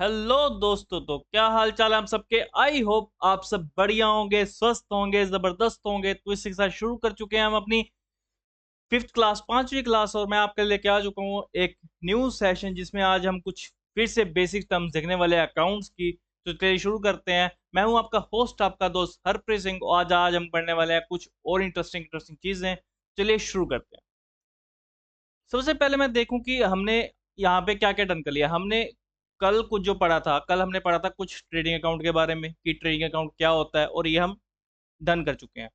Hello दोस्तों, तो क्या हाल चाल है आप सबके। आई होप आप सब बढ़िया होंगे, स्वस्थ होंगे, जबरदस्त होंगे। तो इसी के साथ शुरू कर चुके हैं हम अपनी फिफ्थ क्लास, पांचवी क्लास। और मैं आपके लिए लेके आ चुका हूँ एक न्यू सेशन जिसमें आज हम कुछ फिर से बेसिक टर्म्स देखने वाले अकाउंट्स की। तो चलिए शुरू करते हैं। मैं हूँ आपका होस्ट, आपका दोस्त हरप्रीत सिंह। आज आज हम पढ़ने वाले हैं कुछ और इंटरेस्टिंग इंटरेस्टिंग चीजें। चलिए शुरू करते हैं। सबसे पहले मैं देखूं कि हमने यहाँ पे क्या क्या डन कर लिया। हमने कल कुछ जो पढ़ा था, कल हमने पढ़ा था कुछ ट्रेडिंग अकाउंट के बारे में कि ट्रेडिंग अकाउंट क्या होता है, और ये हम डन कर चुके हैं।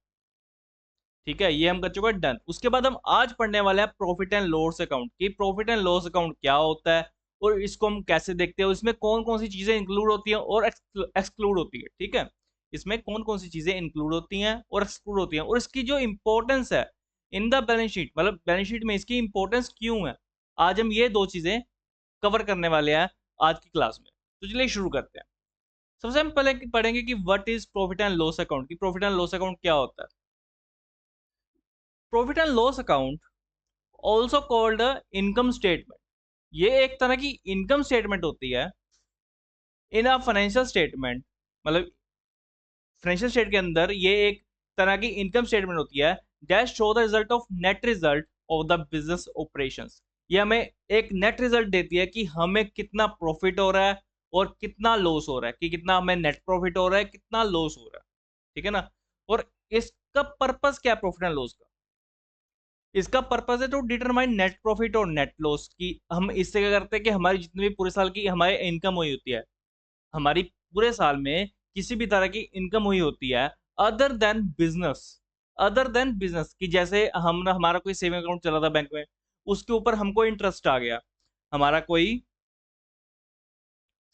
ठीक है, ये हम कर चुके हैं डन। उसके बाद हम आज पढ़ने वाले हैं प्रॉफिट एंड लॉस अकाउंट की प्रॉफिट एंड लॉस अकाउंट क्या होता है और इसको हम कैसे देखते हैं, इसमें कौन कौन सी चीजें इंक्लूड होती हैं और एक्सक्लूड होती है। ठीक है, इसमें कौन कौन सी चीजें इंक्लूड होती हैं और एक्सक्लूड होती हैं, और इसकी जो इंपॉर्टेंस है इन द बैलेंस शीट, मतलब बैलेंस शीट में इसकी इंपॉर्टेंस क्यों है। आज हम ये दो चीजें कवर करने वाले हैं आज की क्लास में। तो चलिए शुरू करते हैं। सबसे हम पहले पढ़ेंगे कि what is profit and loss account की प्रॉफिट एंड लॉस अकाउंट क्या होता है। Profit and loss account also called income statement, ये एक तरह की इनकम स्टेटमेंट होती है इन अ फाइनेंशियल स्टेटमेंट। मतलब फाइनेंशियल स्टेट के अंदर ये एक तरह की इनकम स्टेटमेंट होती है that show the result of net result of the business operations. ये हमें एक नेट रिजल्ट देती है कि हमें कितना प्रॉफिट हो रहा है और कितना लॉस हो रहा है, कि कितना हमें नेट प्रॉफिट हो रहा है, कितना लॉस हो रहा है। ठीक है ना। और इसका पर्पस क्या है प्रॉफिट एंड लॉस का। इसका पर्पस है टू डिटरमाइन नेट प्रॉफिट और नेट लॉस, की हम इससे क्या करते हैं कि हमारी जितनी भी पूरे साल की हमारी इनकम हुई होती है, हमारी पूरे साल में किसी भी तरह की इनकम हुई होती है other than business, other than business, कि जैसे हम हमारा कोई सेविंग अकाउंट चला था बैंक में, उसके ऊपर हमको इंटरेस्ट आ गया। हमारा कोई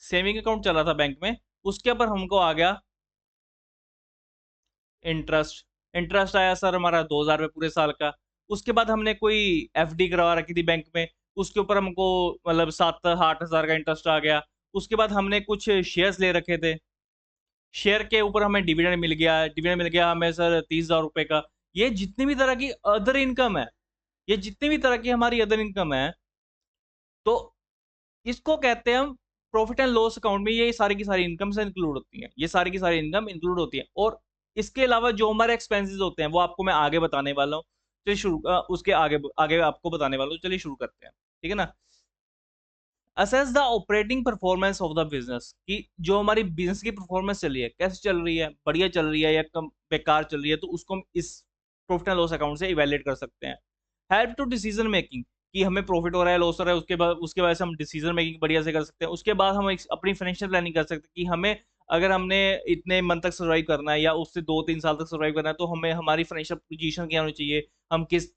सेविंग अकाउंट चला था बैंक में, उसके ऊपर हमको आ गया इंटरेस्ट। इंटरेस्ट आया सर हमारा 2,000 रुपये पूरे साल का। उसके बाद हमने कोई एफडी करवा रखी थी बैंक में, उसके ऊपर हमको मतलब 7-8 हज़ार का इंटरेस्ट आ गया। उसके बाद हमने कुछ शेयर्स ले रखे थे, शेयर के ऊपर हमें डिविडेंड मिल गया, डिविडेंड मिल गया हमें सर 30,000 रुपए का। ये जितनी भी तरह की अदर इनकम है, ये जितनी भी तरह की हमारी अदर इनकम है, तो इसको कहते हैं हम प्रॉफिट एंड लॉस अकाउंट में। ये सारी की सारी इनकम से इंक्लूड होती है, ये सारी की सारी इनकम इंक्लूड होती है। और इसके अलावा जो हमारे एक्सपेंसेस होते हैं वो आपको मैं आगे बताने वाला हूँ। चलिए शुरू उसके आगे आगे आपको बताने वाला हूँ। चलिए शुरू करते हैं। ठीक है ना। Assess the operating performance of the business, कि जो हमारी बिजनेस की परफॉर्मेंस चल रही है, कैसे चल रही है, बढ़िया चल रही है या कम बेकार चल रही है, तो उसको हम इस प्रॉफिट एंड लॉस अकाउंट से इवेलुएट कर सकते हैं। हेल्प टू डिसीजन मेकिंग, कि हमें प्रॉफिट हो रहा है, लॉस हो रहा है, उसके वजह से हम डिसीजन मेकिंग बढ़िया से कर सकते हैं। उसके बाद हम अपनी फाइनेंशियल प्लानिंग कर सकते हैं कि हमें अगर हमने इतने मंथ तक सर्वाइव करना है या उससे 2-3 साल तक सर्वाइव करना है, तो हमें हमारी फाइनेंशियल पोजीशन क्या होनी चाहिए,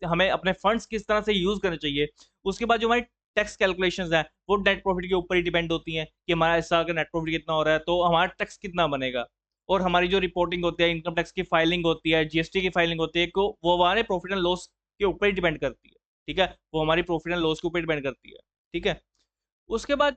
हमें अपने फंड्स किस तरह से यूज करने चाहिए। उसके बाद जो हमारी टैक्स कैलकुलेशंस है वो नेट प्रॉफिट के ऊपर ही डिपेंड होती हैं कि हमारा इस साल का नेट प्रॉफिट कितना हो रहा है, तो हमारा टैक्स कितना बनेगा। और हमारी जो रिपोर्टिंग होती है, इनकम टैक्स की फाइलिंग होती है, जीएसटी की फाइलिंग होती है, को वो हमारे प्रॉफिट एंड लॉस के ऊपर ही डिपेंड करती है। ठीक है, वो हमारी प्रॉफिट एंड लॉस के ऊपर डिपेंड करती है। ठीक है। उसके बाद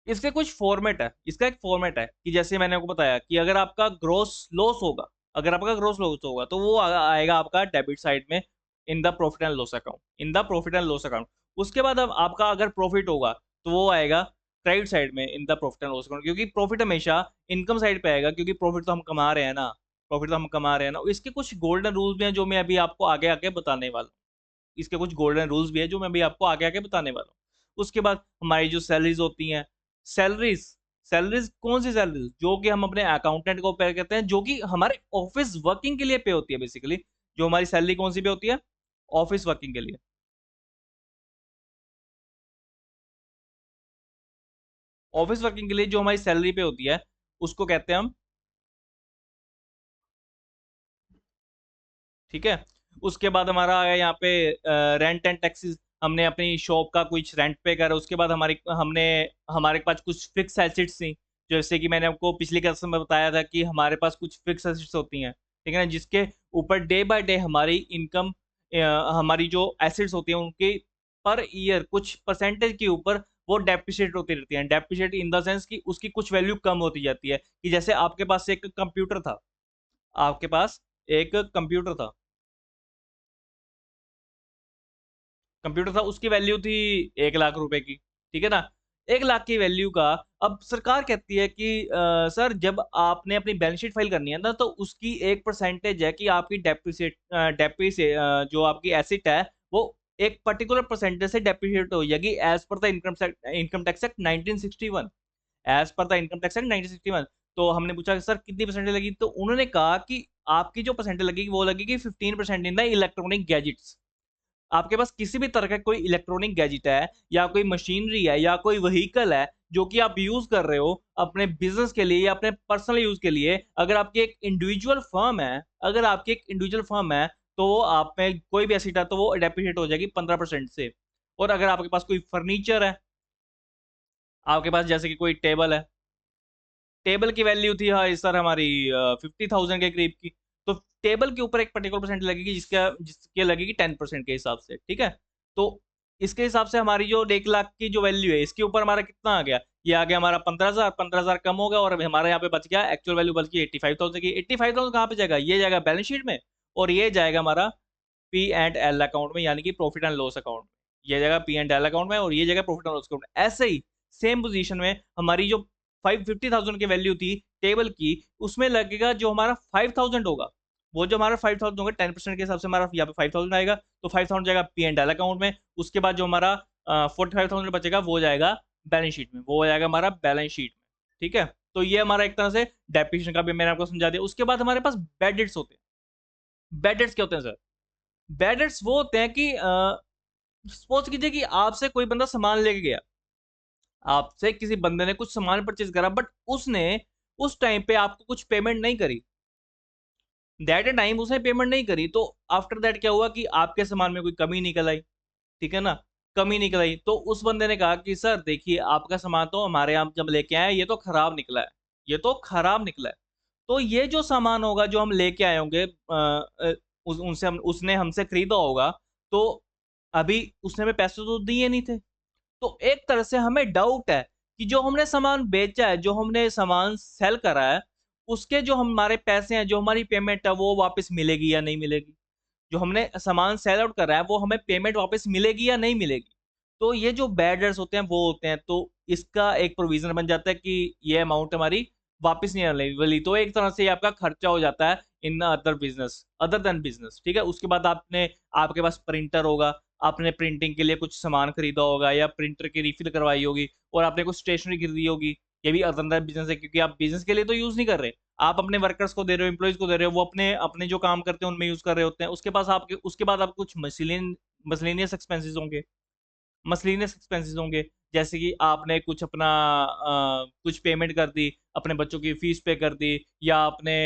इसके कुछ फॉर्मेट है, इसका एक फॉर्मेट है कि जैसे मैंने आपको बताया कि अगर आपका ग्रोस लॉस होगा, अगर आपका ग्रोस लॉस होगा तो वो आएगा आपका डेबिट साइड में in the profit and loss account, in the profit and loss account. उसके बाद अब आपका अगर प्रॉफिट होगा तो वो आएगा क्रेडिट साइड में in the profit and loss account, क्योंकि प्रॉफिट हमेशा इनकम साइड पे आएगा, क्योंकि प्रॉफिट तो हम कमा रहे हैं ना, प्रॉफिट तो हम कमा रहे हैं ना। इसके कुछ गोल्डन रूल्स भी हैं जो मैं अभी आपको आगे आगे बताने वाला हूँ। इसके कुछ गोल्डन रूल्स भी है जो मैं अभी आपको आगे आगे बताने वाला हूँ। उसके बाद हमारी जो सैलरीज होती हैं, सैलरीज सैलरीज कौन सी सैलरीज, जो कि हम अपने अकाउंटेंट को पे करते हैं, जो कि हमारे ऑफिस वर्किंग के लिए पे होती है बेसिकली। जो हमारी सैलरी कौन सी पे होती है, ऑफिस वर्किंग के लिए। ऑफिस वर्किंग के लिए जो हमारी सैलरी पे होती है उसको कहते हैं हम। ठीक है। उसके बाद हमारा आ गया यहाँ पे रेंट एंड टैक्सेस। हमने अपनी शॉप का कुछ रेंट पे करा, उसके बाद हमारी हमने हमारे पास कुछ फिक्स एसेट्स थी, जैसे कि मैंने आपको पिछली क्लास में बताया था कि हमारे पास कुछ फिक्स एसेट्स होती हैं। ठीक है ना, जिसके ऊपर डे बाय डे हमारी इनकम, हमारी जो एसेट्स होती हैं उनके पर ईयर कुछ परसेंटेज के ऊपर वो डेप्रिशिएट होती रहती हैं। डेप्रिशिएट इन द सेंस कि उसकी कुछ वैल्यू कम होती जाती है, कि जैसे आपके पास एक कंप्यूटर था, आपके पास एक कंप्यूटर था, कंप्यूटर था, उसकी वैल्यू थी 1 लाख रुपए की। ठीक है ना। 1 लाख की वैल्यू का। अब सरकार कहती है कि सर जब आपने अपनी बैलेंस शीट फाइल करनी है ना, तो उसकी एक परसेंटेज है कि आपकी जो आपकी एसेट है वो एक पर्टिकुलर परसेंटेज से डेप्रिसिएट हो जाएगी as per the income tax act 1961। As per the income tax act 1961। तो हमने पूछा कि सर कितनी परसेंटेज लगी, तो उन्होंने कहा कि आपकी जो परसेंटेज लगेगी वो लगेगी 15% इन द इलेक्ट्रॉनिक गैजेट्स। आपके पास किसी भी तरह का कोई इलेक्ट्रॉनिक गैजेट है या कोई मशीनरी है या कोई व्हीकल है जो कि आप यूज कर रहे हो अपने बिजनेस के लिए या अपने पर्सनल यूज के लिए, अगर आपकी एक इंडिविजुअल फर्म है, अगर आपकी एक इंडिविजुअल फर्म है, तो वो आप में कोई भी एसेट है तो वो डेप्रिशिएट हो जाएगी 15% से। और अगर आपके पास कोई फर्नीचर है, आपके पास जैसे कि कोई टेबल है, टेबल की वैल्यू थी हाँ सर हमारी 50,000 के करीब की, तो टेबल के ऊपर एक पर्टिकुलर परसेंट लगेगी जिसके लगेगी 10% के हिसाब से, ठीक है। तो इसके हिसाब से हमारी जो 1 लाख की जो वैल्यू है इसके ऊपर हमारा कितना आ गया, ये आ गया हमारा 15,000, 15,000 कम हो गया और अभी हमारे यहाँ पे बच गया एक्चुअल वैल्यू बच गई 85,000 की। 85,000 कहाँ पे जाएगा, ये जाएगा बैलेंस शीट में और ये जाएगा हमारा पी एंड एल अकाउंट में, यानी कि प्रॉफिट एंड लॉस अकाउंट में। ये जाएगा पी एंड एल अकाउंट में और ये जाएगा प्रॉफिट एंड लॉस अकाउंट में। ऐसे ही सेम पोजीशन में हमारी जो 50,000 की वैल्यू थी टेबल की, उसमें लगेगा जो हमारा 5,000 होगा, वो जो हमारा 5,000 होगा 10% के हिसाब से हमारा यहाँ पे 5,000 आएगा, तो 5,000 जाएगा पी एंड एल अकाउंट में। उसके बाद जो हमारा 45,000 बचेगा वो जाएगा बैलेंस शीट में, वो जाएगा हमारा बैलेंस शीट में, ठीक है। तो ये हमारा एक तरह से डेप्रिसिएशन का भी मैंने आपको समझा दिया। उसके बाद हमारे पास बैड डेट्स होते हैं। बैड डेट्स क्या होते हैं सर? बैड डेट्स वो होते हैं कि सपोज कीजिए कि आपसे कोई बंदा सामान लेके गया, आपसे किसी बंदे ने कुछ सामान परचेज करा बट उसने उस टाइम पे आपको कुछ पेमेंट नहीं करी, दैट टाइम उसने पेमेंट नहीं करी, तो आफ्टर दैट क्या हुआ कि आपके सामान में कोई कमी निकल आई, ठीक है ना, कमी निकल आई, तो उस बंदे ने कहा कि सर देखिए आपका सामान तो हमारे यहाँ जब लेके आए ये तो खराब निकला है, ये तो खराब निकला है। तो ये जो सामान होगा जो हम लेके आए होंगे उनसे उसने हमसे खरीदा होगा, तो अभी उसने हमें पैसे तो दिए नहीं थे, तो एक तरह से हमें डाउट है कि जो हमने सामान बेचा है, जो हमने सामान सेल करा है, उसके जो हमारे पैसे हैं, जो हमारी पेमेंट है वो वापस मिलेगी या नहीं मिलेगी। जो हमने सामान सेल आउट करा है वो हमें पेमेंट वापस मिलेगी या नहीं मिलेगी। तो ये जो बैड डेट्स होते हैं वो होते हैं, तो इसका एक प्रोविजन बन जाता है कि ये अमाउंट हमारी वापस नहीं आने वाली, तो एक तरह से ये आपका खर्चा हो जाता है in other business, other than business, ठीक है। उसके बाद आपके पास प्रिंटर होगा, आपने प्रिंटिंग के लिए कुछ सामान खरीदा होगा या प्रिंटर की रिफिल करवाई होगी और आपने कुछ स्टेशनरी खरीदी होगी, ये भी अदर देन बिजनेस है क्योंकि आप बिजनेस के लिए तो यूज नहीं कर रहे, आप अपने वर्कर्स को दे रहे हो, एम्प्लॉइज को दे रहे हो, वो अपने अपने जो काम करते हैं उनमें यूज कर रहे होते हैं। उसके बाद आपको कुछ मसलिनियस एक्सपेंसेस होंगे, मसलिनियस एक्सपेंसेस होंगे, जैसे कि आपने कुछ अपना कुछ पेमेंट कर दी, अपने बच्चों की फीस पे कर दी, या आपने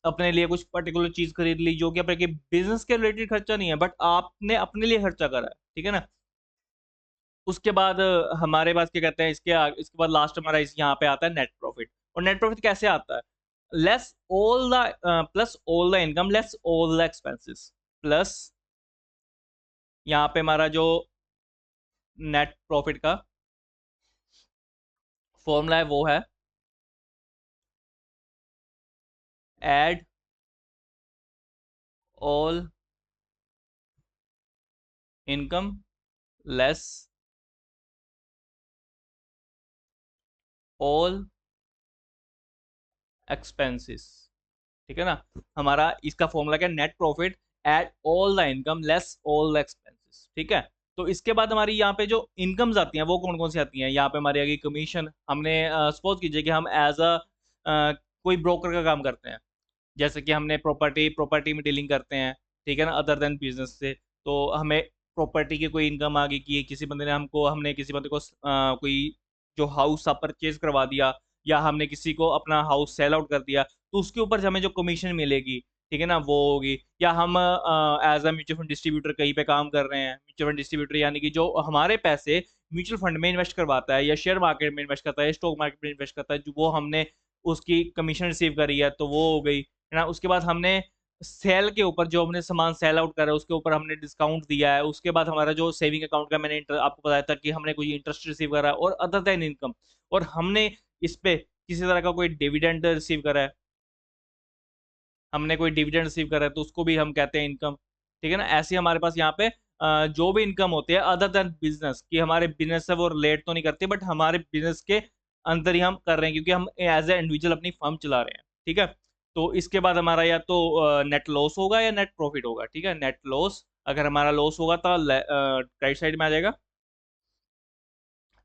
अपने लिए कुछ पर्टिकुलर चीज खरीद ली जो कि आपके बिजनेस के रिलेटेड खर्चा नहीं है बट आपने अपने लिए खर्चा करा है, ठीक है ना। उसके बाद हमारे पास क्या कहते हैं, इसके बाद लास्ट हमारा यहाँ पे आता है नेट प्रॉफिट। और नेट प्रॉफिट कैसे आता है, less all the plus all the income less all the expenses, plus यहाँ पे हमारा जो नेट प्रॉफिट का फॉर्मूला है वो है add all income less all expenses, ठीक है ना। हमारा इसका फॉर्मूला क्या, net profit at all the income less all the expenses, ठीक है। तो इसके बाद हमारी यहाँ पे जो इनकम्स आती हैं वो कौन कौन सी आती हैं, यहाँ पे हमारी आ गई कमीशन। हमने सपोज कीजिए कि हम एज अ कोई ब्रोकर का काम करते हैं, जैसे कि हमने प्रॉपर्टी में डीलिंग करते हैं, ठीक है ना, अदर देन बिजनेस से। तो हमें प्रॉपर्टी की कोई इनकम आ गई कि किसी बंदे ने हमने किसी बंदे को कोई जो हाउस आप परचेज करवा दिया, या हमने किसी को अपना हाउस सेल आउट कर दिया, तो उसके ऊपर हमें जो कमीशन मिलेगी, ठीक है ना, वो होगी। या हम as a mutual fund distributor कहीं पे काम कर रहे हैं, म्यूचुअल फंड डिस्ट्रीब्यूटर यानी कि जो हमारे पैसे म्यूचुअल फंड में इन्वेस्ट करवाता है या शेयर मार्केट में इन्वेस्ट करता है या स्टॉक मार्केट में इन्वेस्ट करता है, जो वो हमने उसकी कमीशन रिसीव करी है, तो वो हो गई, है ना। उसके बाद हमने सेल के ऊपर जो हमने सामान सेल आउट करा है उसके ऊपर हमने डिस्काउंट दिया है। उसके बाद हमारा जो सेविंग अकाउंट का मैंने आपको बताया था कि हमने कोई इंटरेस्ट रिसीव करा है और अदर देन इनकम, और हमने इस पे किसी तरह का कोई डिविडेंड रिसीव करा है, हमने कोई डिविडेंड रिसीव करा है तो उसको भी हम कहते हैं इनकम, ठीक है ना। ऐसे हमारे पास यहाँ पे जो भी इनकम होती है अदर देन बिजनेस, कि हमारे बिजनेस से वो रिलेट तो नहीं करती, बट हमारे बिजनेस के अंदर ही हम कर रहे हैं, क्योंकि हम एज ए इंडिविजुअल अपनी फर्म चला रहे हैं। ठीक है, तो इसके बाद हमारा या तो नेट लॉस होगा या नेट प्रॉफिट होगा। ठीक है, नेट लॉस, अगर हमारा लॉस होगा तो राइट साइड में आ जाएगा।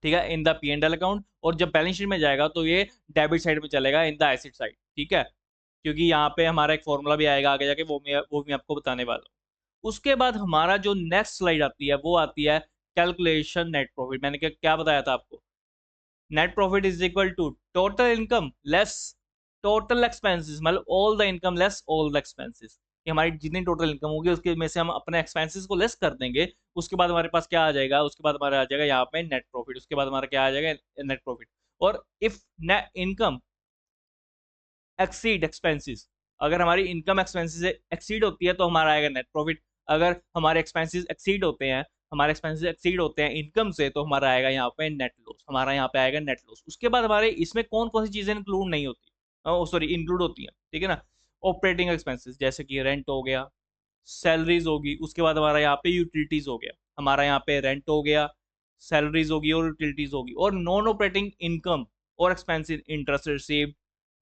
ठीक है, in the P and L account, और जब बैलेंस शीट में जाएगा तो ये डेबिट साइड में चलेगा, इन द एसेट साइड। ठीक है, क्योंकि यहाँ पे हमारा एक फॉर्मूला भी आएगा आगे जाके, वो भी आपको बताने वाला हूँ। उसके बाद हमारा जो नेक्स्ट स्लाइड आती है वो आती है कैलकुलेशन नेट प्रॉफिट। मैंने क्या क्या बताया था आपको, net profit is equal to total income less total expenses, मतलब all the income less all the expenses. कि हमारी जितनी टोटल इनकम होगी उसके में से हम अपने एक्सपेंसेस को लेस कर देंगे, उसके बाद हमारे पास क्या आ जाएगा, उसके बाद हमारा आ जाएगा यहाँ पे नेट प्रॉफिट, उसके बाद हमारा क्या आ जाएगा, नेट प्रॉफिट। और if net income exceed expenses, अगर हमारी इनकम एक्सपेंसेस एक्सीड होती है तो हमारा आएगा नेट प्रॉफिट। अगर हमारे एक्सपेंसेस एक्सीड होते हैं, हमारे एक्सपेंसेस एक्सीड होते हैं इनकम से, तो हमारा आएगा यहाँ पे नेट लॉस, हमारा यहाँ पे आएगा नेट लॉस। उसके बाद हमारे इसमें कौन कौन सी चीजें इंक्लूड नहीं होती, सॉरी इंक्लूड होती हैं, ठीक है ना। ऑपरेटिंग एक्सपेंसेस जैसे कि रेंट हो गया, सैलरीज होगी, उसके बाद हमारा यहाँ पे यूटिलिटीज हो गया, हमारा यहाँ पे रेंट हो गया, सैलरीज होगी और यूटिलिटीज होगी। और नॉन ऑपरेटिंग इनकम और expensive, interest received,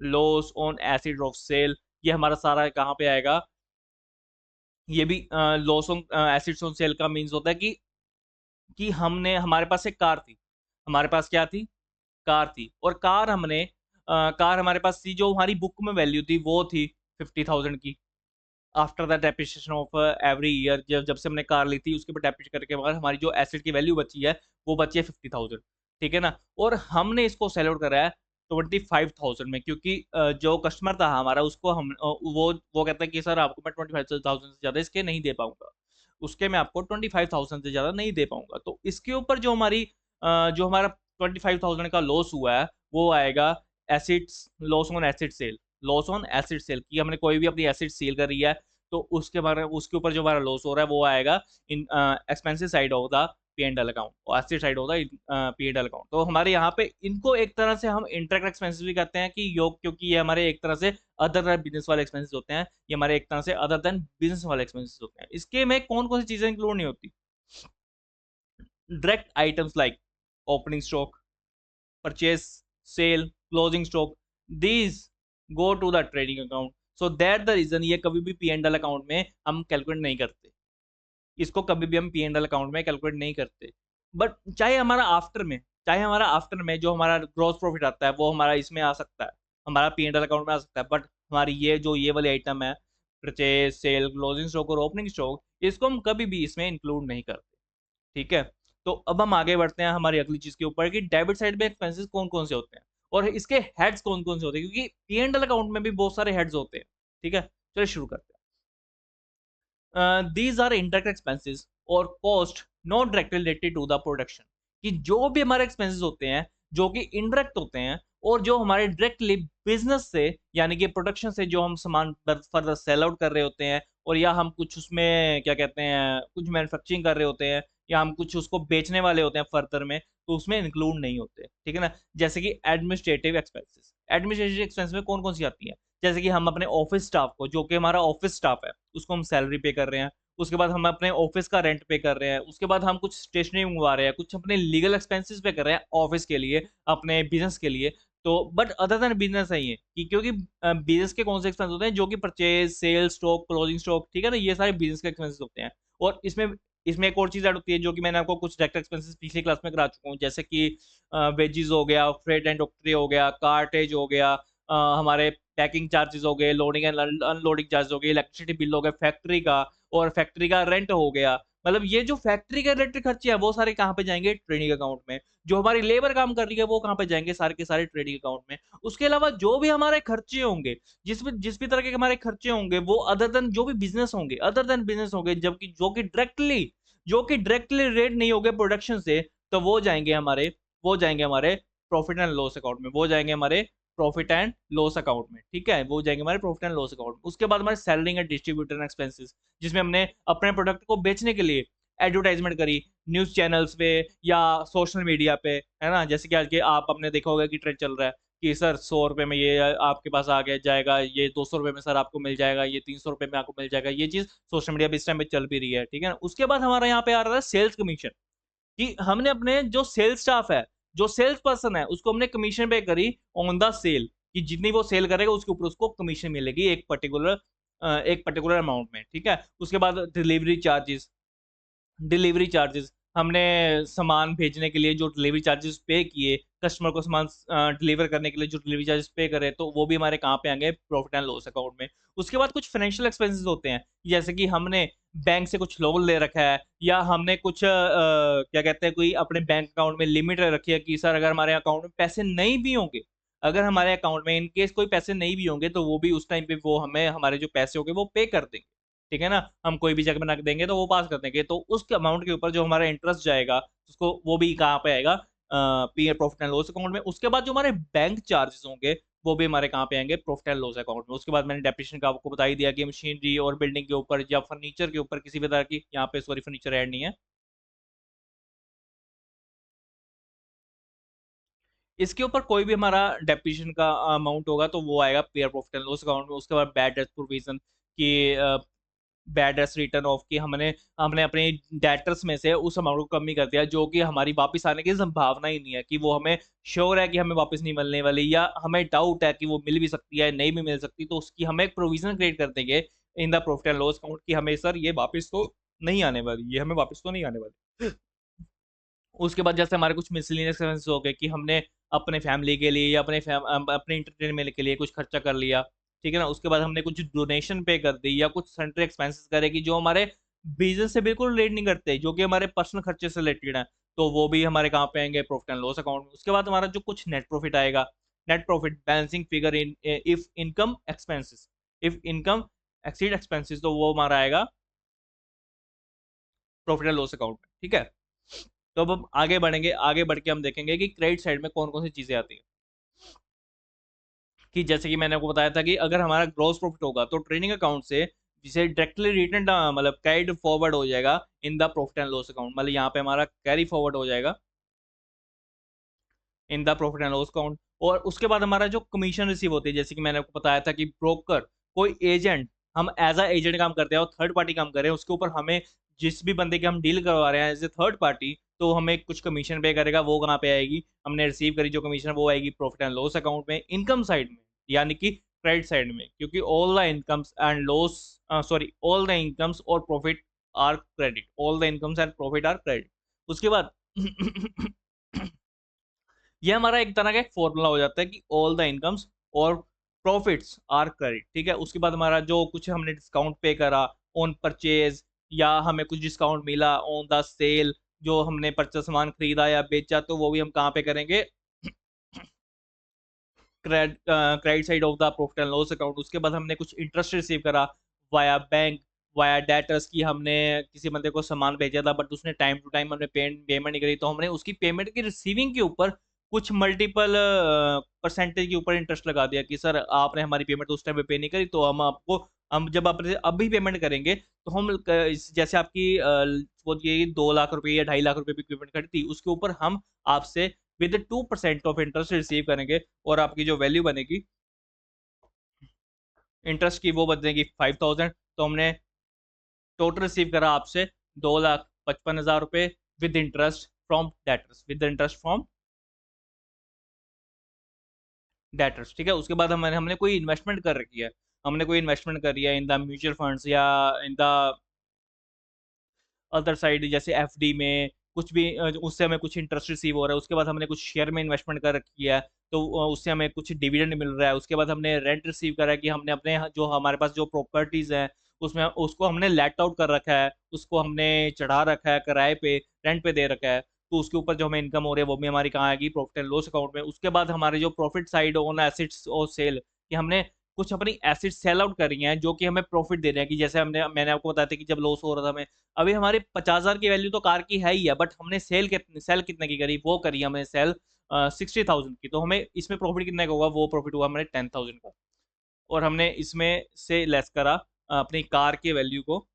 loss on asset of sale, ये हमारा सारा कहाँ पे आएगा, ये भी loss on assets on sale का मीन्स होता है कि हमने, हमारे पास एक कार थी, हमारे पास क्या थी, कार थी, और कार हमने कार हमारे पास थी, जो हमारी बुक में वैल्यू थी वो थी 50,000 की। After the depreciation of every year, जब जब से हमने कार ली थी उसके ऊपर डेप्रिसिएट करके बाद हमारी जो एसेट की वैल्यू बची है वो बची है 50,000। ठीक है ना, और हमने इसको सेल आउट करा है 25,000 में, क्योंकि जो कस्टमर था हमारा उसको हम वो कहता है कि सर आपको मैं 25,000 से ज़्यादा इसके नहीं दे पाऊंगा, उसके मैं आपको 25,000 से ज़्यादा नहीं दे पाऊंगा। तो इसके ऊपर जो हमारी जो हमारा 25,000 का लॉस हुआ है वो आएगा assets, loss on asset sale, loss on asset sale, की हमने कोई भी अपनी एसिड सेल कर रही है तो उसके बारे उसके ऊपर जो हमारा लॉस हो रहा है वो आएगा in expensive side of the P and L account, और asset side of the P and L account. तो हमारे यहाँ पे इनको एक तरह से हम इंटरेक्ट एक्सपेंसिव भी कहते हैं कि योग, क्योंकि ये हमारे एक तरह से अदर देन बिजनेस वाले एक्सपेंसिस होते हैं, ये हमारे एक तरह से अदर देन बिजनेस वाले एक्सपेंसिस होते हैं। इसके में कौन कौन सी चीजें इंक्लूड नहीं होती, direct items like opening stock, purchase, sale, closing stock, these go to the trading account. So that the reason ये कभी भी पी एंड एल अकाउंट में हम कैलकुलेट नहीं करते, इसको कभी भी हम पी एंड एल अकाउंट में कैलकुलेट नहीं करते। बट चाहे हमारा आफ्टर में जो हमारा ग्रॉस प्रॉफिट आता है वो हमारा इसमें आ सकता है, हमारा पी एंड एल अकाउंट में आ सकता है, बट हमारी ये वाली आइटम है, परचेज, सेल, क्लोजिंग स्टॉक और ओपनिंग स्टॉक, इसको हम कभी भी इसमें इंक्लूड नहीं करते। ठीक है, तो अब हम आगे बढ़ते हैं हमारी अगली चीज के ऊपर कि डेबिट साइड में एक्सपेंसेस कौन कौन से होते हैं और इसके हेड्स कौन कौन से होते हैं, क्योंकि पी एंड एल अकाउंट में भी बहुत सारे हेड्स होते हैं। ठीक है, चलिए शुरू करते हैं। दीज आर इंडायरेक्ट एक्सपेंसेस और cost not directly related to the production, कि जो भी हमारे एक्सपेंसेस होते हैं जो कि इनडायरेक्ट होते हैं और जो हमारे डायरेक्टली बिजनेस से यानी कि प्रोडक्शन से जो हम सामान फर्दर सेल आउट कर रहे होते हैं, और या हम कुछ उसमें क्या कहते हैं कुछ मैन्युफैक्चरिंग कर रहे होते हैं, या हम कुछ उसको बेचने वाले होते हैं फर्दर में, तो उसमें इंक्लूड नहीं होते। ठीक है ना, जैसे कि एडमिनिस्ट्रेटिव एक्सपेंसेस, एडमिनिस्ट्रेटिव एक्सपेंस में कौन कौन सी आती हैं, जैसे कि हम अपने ऑफिस स्टाफ को, जो कि हमारा ऑफिस स्टाफ है, उसको हम सैलरी पे कर रहे हैं, उसके बाद हम अपने ऑफिस का रेंट पे कर रहे हैं, उसके बाद हम कुछ स्टेशनरी मंगवा रहे हैं, कुछ अपने लीगल एक्सपेंसेस पे कर रहे हैं ऑफिस के लिए, अपने बिजनेस के लिए। तो बट अदर देन बिजनेस है ये कि क्योंकि बिजनेस के कौन से एक्सपेंस होते हैं, जो कि purchase, sale, stock, closing stock, ठीक है ना, ये सारे बिजनेस के एक्सपेंसेस होते हैं। और इसमें इसमें एक और चीज ऐड होती है जो कि मैंने आपको कुछ डायरेक्ट एक्सपेंसेस पिछली क्लास में करा चुका हूँ, जैसे कि वेजेस हो गया, फ्रेट एंड डॉक्टरी हो गया, कार्टेज हो गया, हमारे पैकिंग चार्जेस हो गए, लोडिंग एंड अनलोडिंग चार्ज हो गए, इलेक्ट्रिसिटी बिल हो गया फैक्ट्री का, और फैक्ट्री का रेंट हो गया। मतलब ये जो फैक्ट्री के रिलेटेड खर्चे हैं वो सारे कहाँ पे जाएंगे, ट्रेडिंग अकाउंट में। जो हमारी लेबर काम कर रही है वो कहाँ पे जाएंगे, सारे के सारे ट्रेडिंग अकाउंट में। उसके अलावा जो भी हमारे खर्चे होंगे, जिस भी तरह के हमारे खर्चे होंगे, वो अदर देन जो भी बिजनेस होंगे, अदर देन बिजनेस होंगे, जबकि जो कि डायरेक्टली रिलेट नहीं होंगे प्रोडक्शन से, तो वो जाएंगे हमारे प्रॉफिट एंड लॉस अकाउंट में, वो जाएंगे हमारे प्रॉफिट एंड लॉस अकाउंट में। ठीक है, वो जाएंगे हमारे प्रॉफिट एंड लॉस अकाउंट में। उसके बाद हमारे सेलिंग एंड डिस्ट्रीब्यूटर एक्सपेंसेस, जिसमें हमने अपने प्रोडक्ट को बेचने के लिए एडवर्टाइजमेंट करी न्यूज चैनल्स पे या सोशल मीडिया पे, है ना, जैसे कि आज के आप आपने देखा होगा कि ट्रेंड चल रहा है कि सर 100 रुपए में ये आपके पास आ गया जाएगा, ये 200 रुपए में सर आपको मिल जाएगा, ये 300 रुपए में आपको मिल जाएगा। ये चीज़ सोशल मीडिया पे इस टाइम पे चल भी रही है, ठीक है ना? उसके बाद हमारा यहाँ पे आ रहा है सेल्स कमीशन, कि हमने अपने जो सेल्स स्टाफ है, जो सेल्स पर्सन है, उसको हमने कमीशन पे करी ऑन द सेल, कि जितनी वो सेल करेगा उसके ऊपर उसको कमीशन मिलेगी एक पर्टिकुलर अमाउंट में, ठीक है? उसके बाद डिलीवरी चार्जेस हमने सामान भेजने के लिए जो डिलीवरी चार्जेस पे किए, कस्टमर को सामान डिलीवर करने के लिए जो डिलीवरी चार्जेस पे करे, तो वो भी हमारे कहाँ पे आएँगे? प्रॉफिट एंड लॉस अकाउंट में। उसके बाद कुछ फाइनेंशियल एक्सपेंसेस होते हैं, जैसे कि हमने बैंक से कुछ लोन ले रखा है, या हमने कुछ क्या कहते हैं, कोई अपने बैंक अकाउंट में लिमिट रखी है कि सर अगर हमारे अकाउंट में पैसे नहीं भी होंगे, अगर हमारे अकाउंट में इन केस कोई पैसे नहीं भी होंगे, तो वो भी उस टाइम पे वो हमें हमारे जो पैसे होंगे वो पे कर देंगे। ठीक है ना? हम कोई भी जगह पे रख देंगे तो वो पास कर देंगे। तो उस अमाउंट के ऊपर जो हमारा इंटरेस्ट जाएगा, उसको वो भी कहाँ पे आएगा? P profit and loss account में। उसके बाद जो हमारे बैंक चार्जेज़ होंगे, वो भी हमारे कहाँ पे आएँगे? प्रॉफिट एंड लॉस अकाउंट में। उसके बाद मैंने डेप्रिसिएशन का आपको बता ही दिया कि मशीनरी और बिल्डिंग के ऊपर या फर्नीचर के ऊपर किसी भी तरह की, यहाँ पे सॉरी फर्नीचर ऐड नहीं है। इसके ऊपर कोई भी हमारा डेप्रिसिएशन का अमाउंट होगा तो वो आएगा P profit and loss account में। उसके बाद बैड डेट प्रोविज़न कि बैड डेट्स रिटर्न ऑफ कि हमने हमने अपने डेटर्स में से उस अमाउंट को कमी कर दिया जो कि हमारी वापस आने की संभावना ही नहीं है, कि वो हमें श्योर है कि हमें वापस नहीं मिलने वाली, या हमें डाउट है कि वो मिल भी सकती है, नहीं भी मिल सकती, तो उसकी हम एक प्रोविज़न क्रिएट कर देंगे in the profit and loss account कि हमें सर ये वापस तो नहीं आने वाली, ये हमें वापस तो नहीं आने वाली। उसके बाद जैसे हमारे कुछ मिसलेनियस एक्सपेंसेस हो गए कि हमने अपने फैमिली के लिए या अपने एंटरटेनमेंट के लिए कुछ खर्चा कर लिया, ठीक है ना? उसके बाद हमने कुछ डोनेशन पे कर दी या कुछ सन्ड्री एक्सपेंसेस करे कि जो हमारे बिज़नेस से बिल्कुल रिलेट नहीं करते, जो कि हमारे पर्सनल खर्चे से रिलेटेड हैं, तो वो भी हमारे कहाँ पे आएँगे? प्रॉफिट एंड लॉस अकाउंट में। उसके बाद हमारा जो कुछ नेट प्रॉफिट आएगा, net profit balancing figure if income exceed expenses, तो वो हमारा आएगा प्रॉफिट एंड लॉस अकाउंट में, ठीक है? तो अब हम आगे बढ़ेंगे, आगे बढ़ के हम देखेंगे कि क्रेडिट साइड में कौन-कौन सी चीज़ें आती हैं। कि जैसे कि मैंने आपको बताया था कि अगर हमारा ग्रॉस प्रॉफिट होगा, तो ट्रेडिंग अकाउंट से जिसे डायरेक्टली रिटर्न मतलब कैरिड फॉरवर्ड हो जाएगा in the profit and loss account, मतलब यहाँ पे हमारा कैरी फॉरवर्ड हो जाएगा in the profit and loss account. और उसके बाद हमारा जो कमीशन रिसीव होती है, जैसे कि मैंने आपको बताया था कि ब्रोकर, कोई एजेंट, हम एज अ एजेंट काम करते हैं और थर्ड पार्टी काम कर रहे हैं, उसके ऊपर हमें जिस भी बंदे के हम डील करवा रहे हैं एज ए थर्ड पार्टी, तो हमें कुछ कमीशन पे करेगा, वो कहाँ पे आएगी? हमने रिसीव करी जो कमीशन, वो आएगी प्रॉफिट एंड लॉस अकाउंट में, इनकम साइड में, यानी कि क्रेडिट साइड में, क्योंकि ऑल द इनकम्स और profit are credit, all the incomes and profit are credit. उसके बाद ये हमारा एक तरह का एक फ़ॉर्मूला हो जाता है कि ऑल द इनकम्स और प्रॉफिट्स आर क्रेडिट, ठीक है? उसके बाद हमारा जो कुछ हमने डिस्काउंट पे करा ऑन परचेज़, या हमें कुछ डिस्काउंट मिला ऑन द सेल, जो हमने सामान खरीदा या बेचा, तो वो भी हम कहाँ पे करेंगे? Credit side of the profit and loss account. उसके बाद हमने कुछ इंटरेस्ट रिसीव करा वाया बैंक, वाया डेटर्स, की हमने किसी बंदे को सामान भेजा था बट उसने टाइम टू टाइम हमने पेमेंट नहीं करी, तो हमने उसकी पेमेंट की रिसीविंग के ऊपर कुछ मल्टीपल परसेंटेज के ऊपर इंटरेस्ट लगा दिया कि सर आपने हमारी पेमेंट तो उस टाइम पे पे नहीं करी, तो हम जब आपने अभी पेमेंट करेंगे, तो हम जैसे आपकी वो ये 2 लाख रुपए या 2.5 लाख रुपए की पेमेंट करी थी, उसके ऊपर हम आपसे विद 2% ऑफ इंटरेस्ट रिसीव करेंगे, और आपकी जो वैल्यू बनेगी इंटरेस्ट की, वो बनेगी 5000। तो हमने टोटल रिसीव करा आपसे 2,55,000 रुपए विद इंटरेस्ट फ्रॉम डेटर्स, ठीक है? उसके बाद हमने कोई इन्वेस्टमेंट कर रखी है, हमने कोई इन्वेस्टमेंट करी है इन द म्यूचुअल फंड्स या इन द अदर साइड, जैसे एफडी में कुछ भी उससे हमें कुछ इंटरेस्ट रिसीव हो रहा है। उसके बाद हमने कुछ शेयर में इन्वेस्टमेंट कर रखी है, तो उससे हमें कुछ डिविडेंड मिल रहा है। उसके बाद हमने रेंट रिसीव करा है कि हमने अपने जो हमारे पास जो प्रॉपर्टीज़ हैं, उसमें उसको हमने लेट आउट कर रखा है, उसको हमने चढ़ा रखा है किराए पे, रेंट पे दे रखा है। तो उसके ऊपर जो हमें इनकम हो रही है, वो भी हमारी कहाँ आएगी? प्रॉफिट एंड लॉस अकाउंट में। उसके बाद हमारे जो प्रॉफिट साइड ऑन एसेट्स और सेल, कि हमने कुछ अपनी एसेट्स सेल आउट करी हैं, जो कि हमें प्रॉफिट दे रहे हैं, कि जैसे मैंने आपको बताया था कि जब लॉस हो रहा था हमें, अभी हमारी 50,000 की वैल्यू तो कार की है ही है, बट हमने सेल कितने की करी? वो करी हमने सेल 60,000 की, तो हमें इसमें प्रॉफिट कितने का हुआ? वो प्रॉफिट हुआ हमारे 10,000 का, और हमने इसमें से लेस करा अपनी कार की वैल्यू को,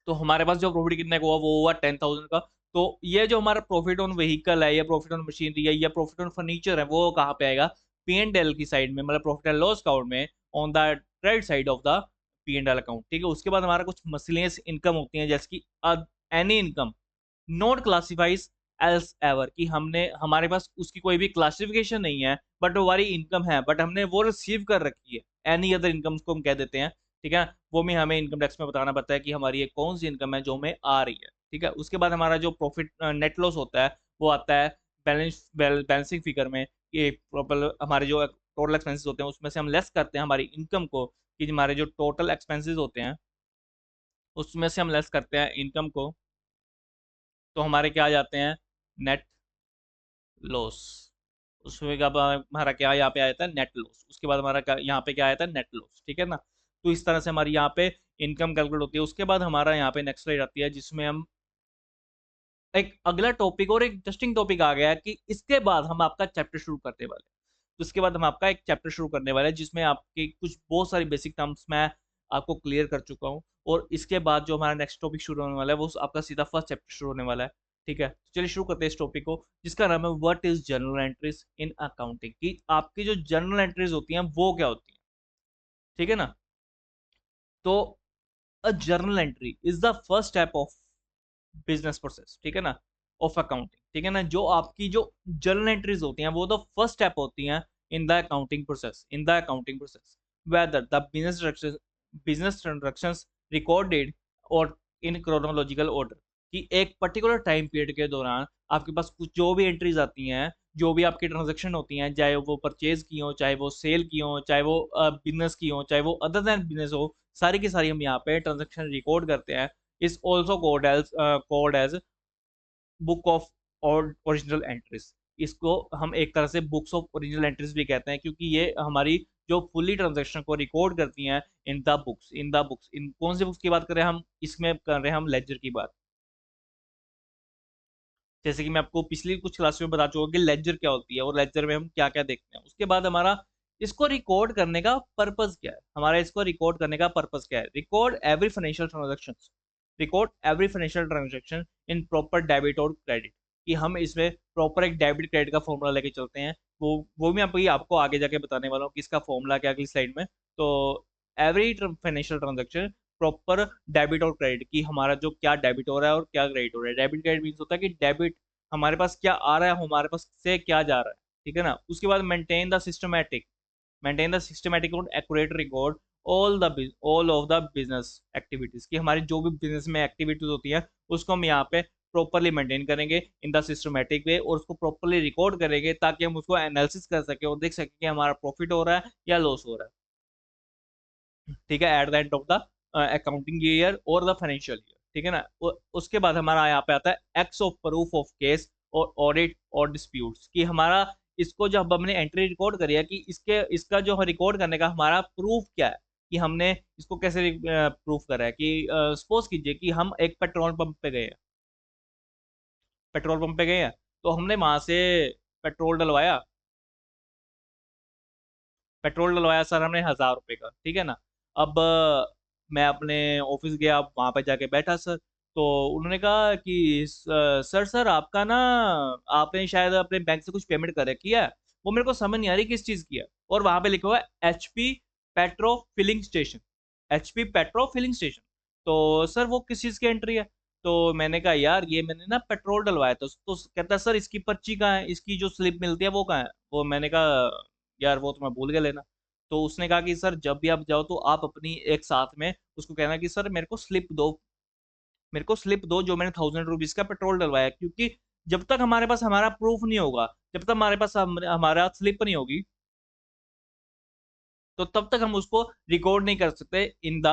तो हमारे पास जो प्रॉफिट कितने का हुआ? वो हुआ 10,000 का। तो ये जो हमारा प्रॉफिट ऑन व्हीकल है, या प्रॉफिट ऑन मशीनरी है, या प्रॉफिट ऑन फर्नीचर है, वो कहाँ पे आएगा? P&L की साइड में, मतलब प्रॉफिट एंड लॉस अकाउंट में, on the credit side of the P&L account, ठीक है। उसके बाद हमारा कुछ मसलिनियस इनकम होती है, जैसे कि any income not classifies else ever, कि हमने, हमारे पास उसकी कोई भी क्लासिफिकेशन नहीं है, बट वो हमारी इनकम है, बट हमने वो रिसीव कर रखी है। एनी अदर इनकम को हम कह देते हैं, ठीक है। वो भी हमें इनकम टैक्स में बताना पड़ता है कि हमारी ये कौन सी इनकम है जो हमें आ रही है, ठीक है। उसके बाद हमारा जो प्रॉफिट नेट लॉस होता है वो आता है बैलेंसिंग फिगर में, कि प्रॉपर हमारे जो टोटल एक्सपेंसेस होते हैं उसमें से हम लेस करते हैं हमारी इनकम को, कि हमारे जो टोटल एक्सपेंसेस होते हैं उसमें से हम लेस करते हैं इनकम को, तो हमारे क्या आ जाते हैं, नेट लॉस। उसमें का हमारा क्या यहाँ पे आया था, नेट लॉस। उसके बाद हमारा यहाँ पे क्या आया था, नेट लॉस, ठीक है ना। तो इस तरह से हमारी यहाँ पे इनकम कैलकुलेट होती है। उसके बाद हमारा यहाँ पे नेक्स्ट स्लाइड आती है, जिसमें हम एक अगला टॉपिक और एक इंटरेस्टिंग टॉपिक आ गया है, कि इसके बाद हम आपका चैप्टर शुरू करने वाले हैं। तो इसके बाद हम आपका एक चैप्टर शुरू करने वाले हैं, जिसमें आपके कुछ बहुत सारी बेसिक टर्म्स मैं आपको क्लियर कर चुका हूँ। और इसके बाद जो हमारा नेक्स्ट टॉपिक शुरू होने वाला है वो आपका सीधा फर्स्ट चैप्टर शुरू होने वाला है, ठीक है। तो चलिए शुरू करते हैं इस टॉपिक को, जिसका नाम है what is journal entries in accounting, कि आपकी जो जर्नल एंट्रीज होती हैं वो क्या होती हैं, ठीक है ना। तो a journal entry is the first step of business process, ठीक है ना, ऑफ अकाउंटिंग, ठीक है ना। जो आपकी जो जर्नल एंट्रीज होती हैं वो तो फर्स्ट स्टेप होती हैं in the accounting process, whether the business transactions recorded और इन क्रोनोलॉजिकल ऑर्डर, कि एक पर्टिकुलर टाइम पीरियड के दौरान आपके पास कुछ जो भी एंट्रीज आती हैं, जो भी आपकी ट्रांजेक्शन होती हैं, चाहे वो परचेज की हो, चाहे वो सेल की हो, चाहे वो बिजनेस की हो, चाहे वो अदर देन बिजनेस हो, सारी की सारी हम यहाँ पे ट्रांजेक्शन रिकॉर्ड करते हैं। is also called as book of original entries. इसको हम एक तरह से बुक्स ऑफ ओरिजिनल एंट्रीज भी कहते हैं, क्योंकि ये हमारी जो फुली ट्रांजेक्शन को रिकॉर्ड करती हैं इन कौन सी बुक्स की बात कर रहे हैं हम, इसमें कर रहे हैं हम लेजर की बात। जैसे कि मैं आपको पिछली कुछ क्लास में बता चुका कि लेजर क्या होती है और लेजर में हम क्या क्या देखते हैं। उसके बाद हमारा इसको रिकॉर्ड करने का पर्पस क्या है, हमारा इसको रिकॉर्ड करने का पर्पस क्या है, record every financial transaction in proper debit और क्रेडिट, कि हम इसमें प्रॉपर एक डेबिट क्रेडिट का फॉर्मूला लेके चलते हैं। वो मैं आपको आगे जाके बताने वाला हूँ कि इसका फॉर्मूला क्या अगली स्लाइड में। तो every financial transaction proper debit और क्रेडिट, की हमारा जो क्या डेबिट हो रहा है और क्या क्रेडिट हो रहा है। डेबिट क्रेडिट मीन्स होता है कि डेबिट हमारे पास क्या आ रहा है, हमारे पास से क्या जा रहा है, ठीक है ना। उसके बाद मेंटेन द सिस्टमैटिक और accurate record all of the business activities, की हमारी जो भी बिजनेस में एक्टिविटीज होती है उसको हम यहाँ पे प्रॉपरली मेंटेन करेंगे इन द सिस्टमैटिक वे, और उसको प्रॉपरली रिकॉर्ड करेंगे ताकि हम उसको एनालिसिस कर सके और देख सके कि हमारा प्रॉफिट हो रहा है या लॉस हो रहा है, ठीक है, at the end of the accounting year और द फाइनेंशियल ईयर, ठीक है ना। उसके बाद हमारा यहाँ पे आता है x of proof of case और ऑडिट और डिस्प्यूट्स, कि हमारा इसको जब हमने एंट्री रिकॉर्ड करी है, कि इसका जो रिकॉर्ड करने का हमारा प्रूफ क्या है, कि हमने इसको कैसे प्रूफ करा है। कि सपोज कीजिए कि हम एक पेट्रोल पंप पे गए हैं, तो हमने वहां से पेट्रोल डलवाया पेट्रोल डलवाया सर हमने 1000 रुपए का, ठीक है ना। अब मैं अपने ऑफिस गया, वहां पे जाके बैठा सर, तो उन्होंने कहा कि सर सर आपका ना, आपने शायद अपने बैंक से कुछ पेमेंट कर रखी है, वो मेरे को समझ नहीं आ रही किस चीज की है। और वहां पे लिखा हुआ है HP petro filling station, HP petro filling station. तो सर वो किस चीज की एंट्री है। तो मैंने कहा यार ये मैंने ना पेट्रोल डलवाया था। तो कहता है सर इसकी पर्ची कहाँ है, इसकी जो स्लिप मिलती है वो कहाँ है। वो मैंने कहा यार वो तो मैं भूल गया लेना। तो उसने कहा कि सर जब भी आप जाओ तो आप अपनी एक साथ में उसको कहना कि सर मेरे को स्लिप दो जो मैंने 1000 रुपीज का पेट्रोल डलवाया है। क्योंकि जब तक हमारे पास हमारा प्रूफ नहीं होगा, जब तक हमारे पास हमारा स्लिप नहीं होगी, तो तब तक हम उसको रिकॉर्ड नहीं कर सकते in the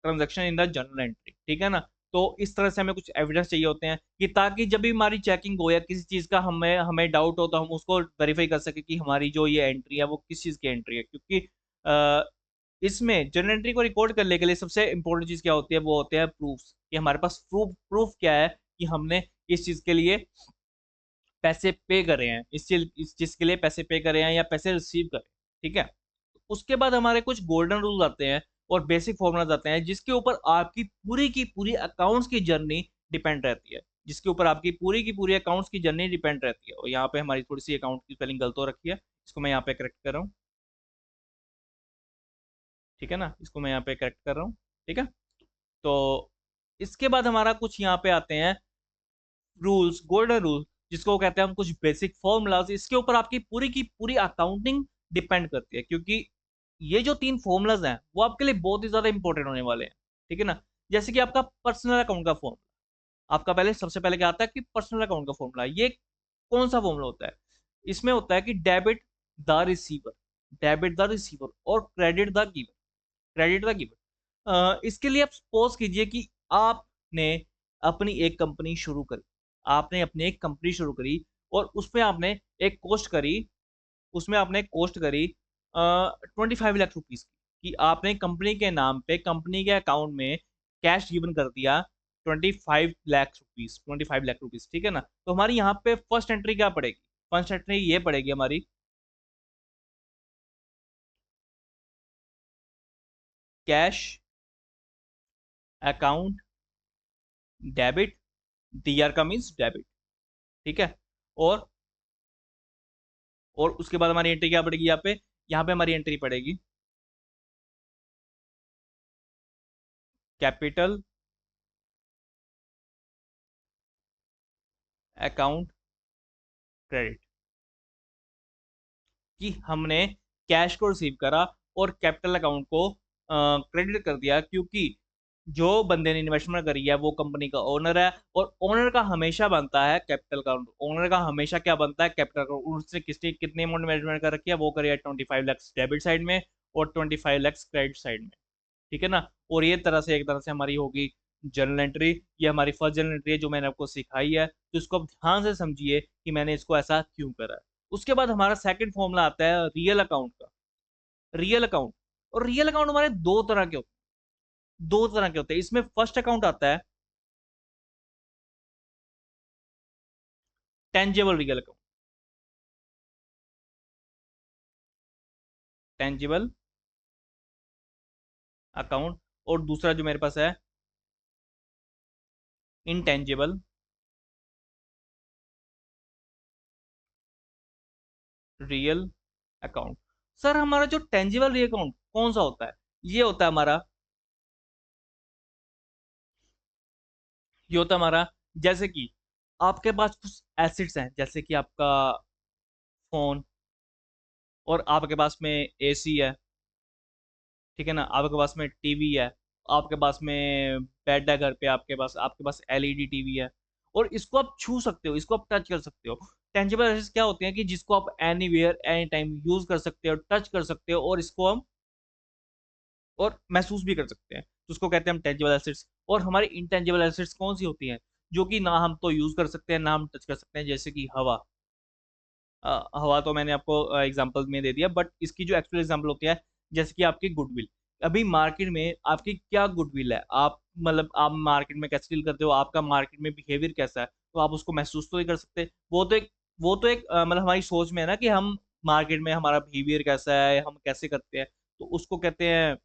transaction in the journal entry, ठीक है ना। तो इस तरह से हमें कुछ एविडेंस चाहिए होते हैं, कि ताकि जब भी हमारी चेकिंग हो या किसी चीज का हमें हमें डाउट हो तो हम उसको वेरीफाई कर सके कि हमारी जो ये एंट्री है वो किस चीज की एंट्री है। क्योंकि इसमें जर्नल एंट्री को रिकॉर्ड करने के लिए सबसे इंपॉर्टेंट चीज क्या होती है, वो होते हैं प्रूफ्स, कि हमारे पास प्रूफ क्या है कि हमने इस चीज के लिए पैसे पे करे हैं, इस चीज के लिए पैसे पे करे हैं या पैसे रिसीव करे, ठीक है। उसके बाद हमारे कुछ गोल्डन रूल आते हैं और बेसिक फॉर्मूलाज आते हैं, जिसके ऊपर आपकी पूरी की पूरी अकाउंट्स की जर्नी डिपेंड रहती है, जिसके ऊपर आपकी पूरी की पूरी अकाउंट्स की जर्नी डिपेंड रहती है। और यहाँ पे हमारी थोड़ी सी अकाउंट की स्पेलिंग गलत हो रखी है, इसको मैं यहाँ पे करेक्ट कर रहा हूँ, ठीक है ना, इसको मैं यहाँ पे करेक्ट कर रहा हूँ, ठीक है। तो इसके बाद हमारा कुछ यहाँ पे आते हैं रूल्स, गोल्डन रूल, जिसको कहते हैं हम कुछ बेसिक फॉर्मूलाज। इसके ऊपर आपकी पूरी की पूरी अकाउंटिंग डिपेंड करती है, क्योंकि ये जो 3 फॉर्मूलाज हैं वो आपके लिए बहुत ही ज्यादा इंपॉर्टेंट होने वाले हैं, ठीक है ना। जैसे कि आपका पर्सनल अकाउंट का फॉर्मूला, आपका पहले सबसे पहले क्या आता है कि पर्सनल अकाउंट का फॉर्मूला, ये कौन सा फॉर्मूला होता है? इसमें होता है कि डेबिट द रिसीवर और क्रेडिट द गिवर, इसके लिए आप सपोज कीजिए कि आपने अपनी एक कंपनी शुरू करी, आपने अपनी एक कंपनी शुरू करी और उसमें आपने एक कॉस्ट करी, उसमें आपने कॉस्ट करी 25 लाख रुपीज की, कि आपने कंपनी के नाम पे कंपनी के अकाउंट में कैश गिवन कर दिया 25 लाख रुपीज, ठीक है ना। तो हमारी यहाँ पे फर्स्ट एंट्री क्या पड़ेगी? फर्स्ट एंट्री ये पड़ेगी हमारी, कैश अकाउंट डेबिट, डीआर का मीन्स डेबिट, ठीक है। और उसके बाद हमारी एंट्री क्या पड़ेगी यहाँ पे हमारी एंट्री पड़ेगी कैपिटल अकाउंट क्रेडिट, कि हमने कैश को रिसीव करा और कैपिटल अकाउंट को क्रेडिट कर दिया, क्योंकि जो बंदे ने इन्वेस्टमेंट करी है वो कंपनी का ओनर है, और ओनर का हमेशा बनता है कैपिटल अकाउंट, ओनर का हमेशा क्या बनता है? Capital account. उसने किसने कितने अमाउंट मैनेजमेंट कर रखी है? वो करिए 25 लाख डेबिट साइड में और 25 लाख क्रेडिट साइड में, ठीक है ना। और ये तरह से एक तरह से हमारी होगी जर्नल एंट्री। ये हमारी फर्स्ट जर्नल एंट्री है जो मैंने आपको सिखाई है, तो इसको आप ध्यान से समझिए कि मैंने इसको ऐसा क्यों करा है। उसके बाद हमारा सेकंड फॉर्मूला आता है रियल अकाउंट का। रियल अकाउंट, और रियल अकाउंट हमारे दो तरह के होते हैं। इसमें फर्स्ट अकाउंट आता है tangible real account, tangible account, और दूसरा जो मेरे पास है इनटेंजिबल रियल अकाउंट। सर हमारा जो टेंजिबल रियल अकाउंट कौन सा होता है? ये होता है हमारा, ये होता है हमारा, जैसे कि आपके पास कुछ एसिड्स हैं, जैसे कि आपका फोन, और आपके पास में एसी है, ठीक है ना, आपके पास में टीवी है, आपके पास में बेड है घर पे, आपके पास एलईडी टीवी है, और इसको आप छू सकते हो, इसको आप टच कर सकते हो। टेंजिबल एसेट्स क्या होते हैं कि जिसको आप anywhere any time use कर सकते हो, टच कर सकते हो, और इसको हम और महसूस भी कर सकते हैं, तो उसको कहते हैं हम टेंजिबल एसेट्स। और हमारी इनटेंजिबल एसेट्स कौन सी होती हैं? जो कि ना हम तो यूज कर सकते हैं ना हम टच कर सकते हैं, जैसे कि हवा। हवा तो मैंने आपको एग्जांपल में दे दिया, बट इसकी जो एक्चुअल एग्जांपल होती है, जैसे कि आपकी गुडविल। अभी मार्केट में आपकी क्या गुडविल है? आप मतलब आप मार्केट में कैसे डील करते हो, आपका मार्केट में बिहेवियर कैसा है, तो आप उसको महसूस तो नहीं कर सकते। वो तो एक मतलब हमारी सोच में है ना कि हम मार्केट में हमारा बिहेवियर कैसा है, हम कैसे करते हैं, तो उसको कहते हैं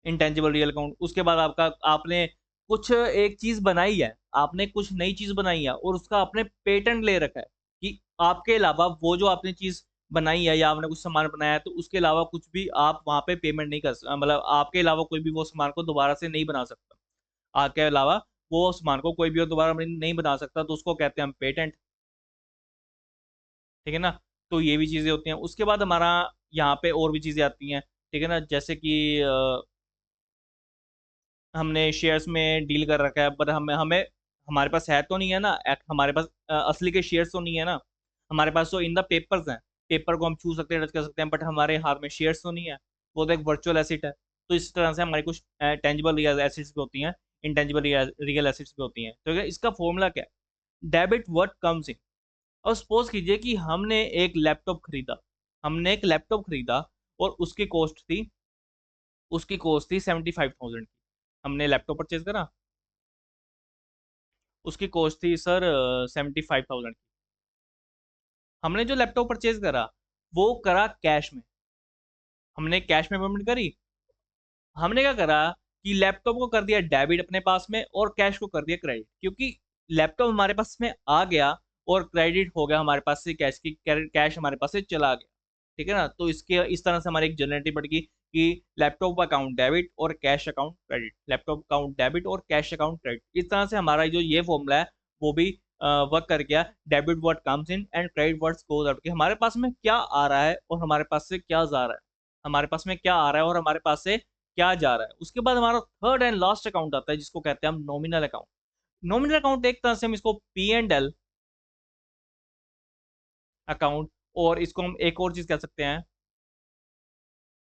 इंटेंजिबल रियल अकाउंट। उसके बाद आपका आपने कुछ एक चीज बनाई है, आपने कुछ नई चीज बनाई है और उसका आपने पेटेंट ले रखा है, कि आपके अलावा वो जो आपने चीज बनाई है या आपने कुछ सामान बनाया है, तो उसके अलावा कुछ भी आप वहां पे पेमेंट नहीं मतलब आपके अलावा कोई भी वो सामान को दोबारा से नहीं बना सकता, आपके अलावा वो सामान को कोई भी और दोबारा नहीं बना सकता, तो उसको कहते हैं हम पेटेंट, ठीक है ना। तो ये भी चीजें होती हैं। उसके बाद हमारा यहाँ पे और भी चीजें आती हैं, ठीक है ना, जैसे कि हमने शेयर्स में डील कर रखा है, पर हमें हमें हमारे पास है तो नहीं है ना, हमारे पास असली के शेयर्स तो नहीं है ना, हमारे पास तो इन द पेपर्स हैं, पेपर को हम छू सकते हैं, टच कर सकते हैं, बट हमारे हाथ में शेयर्स तो नहीं है, वो तो एक वर्चुअल एसेट है। तो इस तरह से हमारी कुछ टेंजिबल रियल एसेट्स भी होती हैं, इंटेंजिबल रियल एसेट्स भी होती हैं। तो इसका फॉर्मूला क्या है? Debit what comes in. और सपोज कीजिए कि हमने एक लैपटॉप खरीदा और उसकी कॉस्ट थी 75,000 की। हमने लैपटॉप परचेज करा, उसकी कॉस्ट थी सर 75,000 की। हमने जो लैपटॉप परचेज करा वो करा कैश में, हमने कैश में पेमेंट करी। हमने क्या करा कि लैपटॉप को कर दिया डेबिट अपने पास में और कैश को कर दिया क्रेडिट, क्योंकि लैपटॉप हमारे पास में आ गया और क्रेडिट हो गया हमारे पास से कैश की, कैश हमारे पास से चला गया, ठीक है ना। तो इसके इस तरह से हमारी एक जनरेटिव पड़ेगी कि लैपटॉप अकाउंट डेबिट और cash account credit, laptop account debit और कैश अकाउंट क्रेडिट। इस तरह से हमारा जो ये फॉर्मूला है वो भी वर्क कर गया। Debit what comes in and credit what goes out, कि हमारे पास में क्या आ रहा है और हमारे पास से क्या जा रहा है, हमारे पास में क्या आ रहा है और हमारे पास से क्या जा रहा है। उसके बाद हमारा थर्ड एंड लास्ट अकाउंट आता है जिसको कहते हैं हम नॉमिनल अकाउंट। नॉमिनल अकाउंट एक तरह से हम इसको पी एंड एल अकाउंट, और इसको हम एक और चीज कह सकते हैं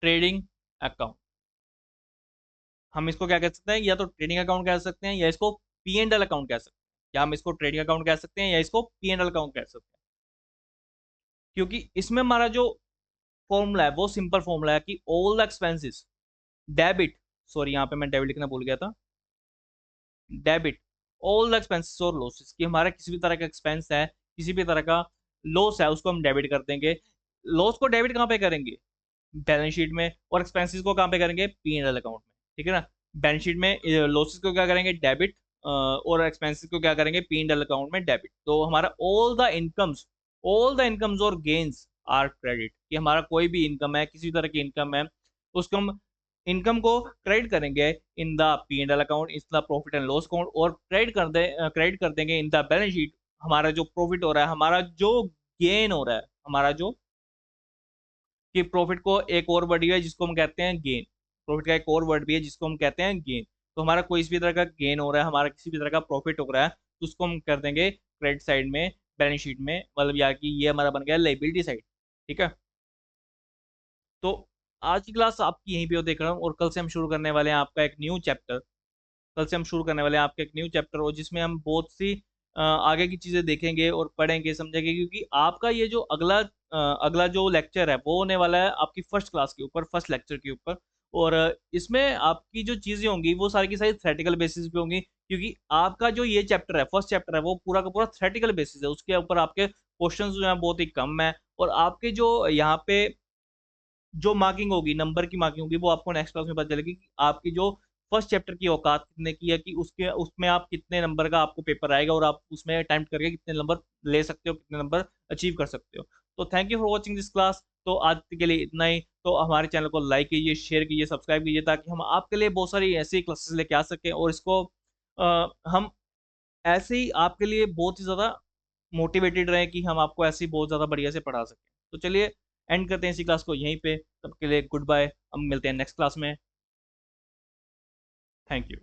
ट्रेडिंग अकाउंट। हम इसको क्या कह सकते हैं, या तो ट्रेडिंग अकाउंट कह सकते हैं या इसको पी एंड एल अकाउंट कह सकते हैं, या हम इसको ट्रेडिंग अकाउंट कह सकते हैं या इसको पी एंड एल अकाउंट कह सकते हैं। क्योंकि इसमें हमारा जो फॉर्मूला है वो सिंपल फॉर्मूला है कि all the expenses debit, sorry यहाँ पे मैं डेबिट लिखना भूल गया था, डेबिट ऑल द एक्सपेंसेस और लॉसेस, कि हमारा किसी भी तरह का एक्सपेंस है, किसी भी तरह का लॉस है, उसको हम डेबिट कर देंगे। लॉस को डेबिट कहाँ पे करेंगे, बैलेंस शीट में, और एक्सपेंसेस को कहाँ पे करेंगे, पी एंड एल अकाउंट में, ठीक है ना। बैलेंस शीट में लॉसेस को क्या करेंगे, डेबिट, और एक्सपेंसेस को क्या करेंगे, पी एंड एल अकाउंट में डेबिट। तो हमारा ऑल द इनकम्स और गेन्स आर क्रेडिट, कि हमारा कोई भी इनकम है, किसी तरह की इनकम है, उसको हम इनकम को क्रेडिट करेंगे in the P and L account, in the profit and loss account, और क्रेडिट कर देंगे इन द बैलेंस शीट, हमारा जो प्रॉफिट हो रहा है, हमारा जो गेन हो रहा है, हमारा जो, कि प्रॉफिट को एक और वर्ड भी है जिसको हम कहते हैं गेन, प्रॉफिट का एक और वर्ड भी है जिसको हम कहते हैं गेन। तो हमारा कोई भी तरह का गेन हो रहा है, हमारा किसी भी तरह का प्रॉफिट हो रहा है, तो उसको हम कर देंगे क्रेडिट साइड में, बैलेंस शीट में, मतलब यार कि ये हमारा बन गया लाइबिलिटी साइड, ठीक है। तो आज की क्लास आपकी यहीं पे हो देख रहा हूँ, और कल से हम शुरू करने वाले हैं आपका एक न्यू चैप्टर। कल से हम शुरू करने वाले हैं आपका एक न्यू चैप्टर, और जिसमें हम बहुत सी आगे की चीज़ें देखेंगे और पढ़ेंगे, समझेंगे, क्योंकि आपका ये जो अगला जो लेक्चर है वो होने वाला है आपकी फर्स्ट क्लास के ऊपर, फर्स्ट लेक्चर के ऊपर। और इसमें आपकी जो चीज़ें होंगी वो सारी की सारी थ्योरेटिकल बेसिस पे होंगी, क्योंकि आपका जो ये चैप्टर है, फर्स्ट चैप्टर है, वो पूरा का पूरा थ्योरेटिकल बेसिस है, उसके ऊपर आपके क्वेश्चंस जो हैं बहुत ही कम है। और आपके जो यहाँ पे जो मार्किंग होगी, नंबर की मार्किंग होगी, वो आपको नेक्स्ट क्लास में पता चलेगी कि आपकी जो फर्स्ट चैप्टर की औकात कितने की है, कि उसके उसमें आप कितने नंबर का आपको पेपर आएगा, और आप उसमें अटेम्प्ट करके कितने नंबर ले सकते हो, कितने नंबर अचीव कर सकते हो। तो thank you for watching this class. तो आज के लिए इतना ही। तो हमारे चैनल को लाइक कीजिए, शेयर कीजिए, सब्सक्राइब कीजिए, ताकि हम आपके लिए बहुत सारी ऐसी क्लासेस लेके आ सकें, और इसको हम ऐसे ही आपके लिए बहुत ही ज़्यादा मोटिवेटेड रहें कि हम आपको ऐसे ही बहुत ज़्यादा बढ़िया से पढ़ा सकें। तो चलिए एंड करते हैं इसी क्लास को यहीं पे। तब के लिए गुड बाय, हम मिलते हैं नेक्स्ट क्लास में। Thank you.